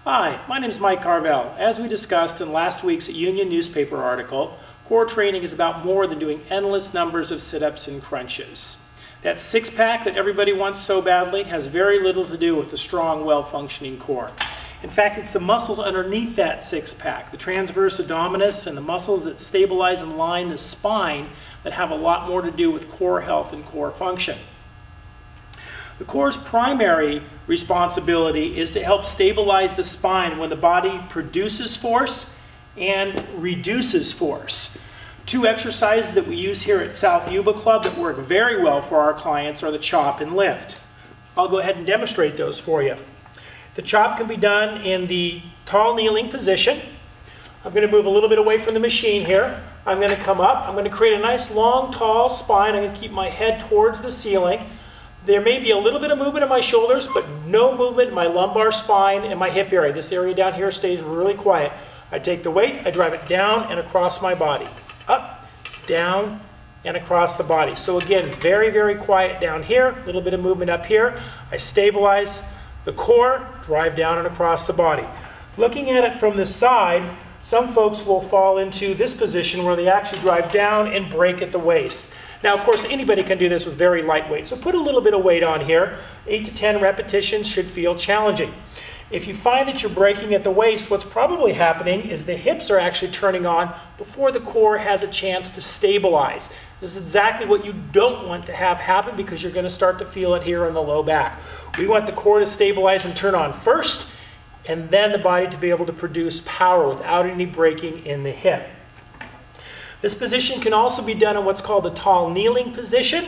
Hi, my name is Mike Carvel. As we discussed in last week's Union newspaper article, core training is about more than doing endless numbers of sit-ups and crunches. That six-pack that everybody wants so badly has very little to do with a strong, well-functioning core. In fact, it's the muscles underneath that six-pack, the transverse abdominis and the muscles that stabilize and line the spine, that have a lot more to do with core health and core function. The core's primary responsibility is to help stabilize the spine when the body produces force and reduces force. Two exercises that we use here at South Yuba Club that work very well for our clients are the chop and lift. I'll go ahead and demonstrate those for you. The chop can be done in the tall kneeling position. I'm going to move a little bit away from the machine here. I'm going to come up. I'm going to create a nice long tall spine. I'm going to keep my head towards the ceiling. There may be a little bit of movement in my shoulders, but no movement in my lumbar spine and my hip area. This area down here stays really quiet. I take the weight, I drive it down and across my body. Up, down, and across the body. So again, very, very quiet down here, a little bit of movement up here. I stabilize the core, drive down and across the body. Looking at it from the side, some folks will fall into this position where they actually drive down and break at the waist. Now, of course, anybody can do this with very light weight. So put a little bit of weight on here. 8 to 10 repetitions should feel challenging. If you find that you're breaking at the waist, what's probably happening is the hips are actually turning on before the core has a chance to stabilize. This is exactly what you don't want to have happen, because you're going to start to feel it here in the low back. We want the core to stabilize and turn on first, and then the body to be able to produce power without any breaking in the hip. This position can also be done in what's called the tall kneeling position.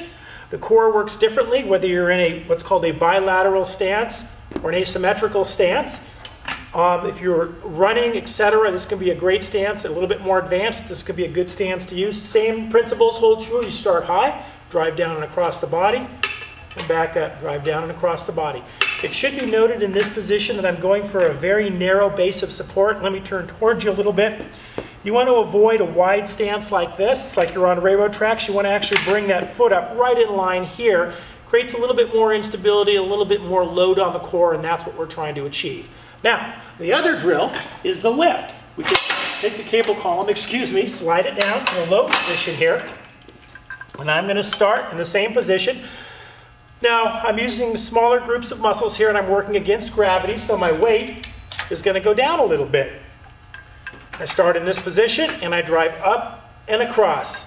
The core works differently whether you're in what's called a bilateral stance or an asymmetrical stance. If you're running, etc., this can be a great stance. A little bit more advanced, this could be a good stance to use. Same principles hold true. You start high, drive down and across the body, and back up, drive down and across the body. It should be noted in this position that I'm going for a very narrow base of support. Let me turn towards you a little bit. You want to avoid a wide stance like this, like you're on railroad tracks. You want to actually bring that foot up right in line here. Creates a little bit more instability, a little bit more load on the core, and that's what we're trying to achieve. Now, the other drill is the lift. We can take the cable column, slide it down to a low position here. And I'm going to start in the same position. Now, I'm using smaller groups of muscles here, and I'm working against gravity, so my weight is going to go down a little bit. I start in this position, and I drive up and across.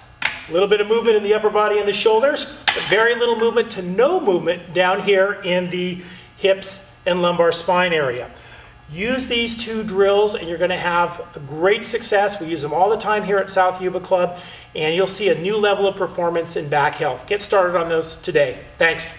A little bit of movement in the upper body and the shoulders, but very little movement to no movement down here in the hips and lumbar spine area. Use these two drills, and you're going to have a great success. We use them all the time here at South Yuba Club, and you'll see a new level of performance in back health. Get started on those today. Thanks.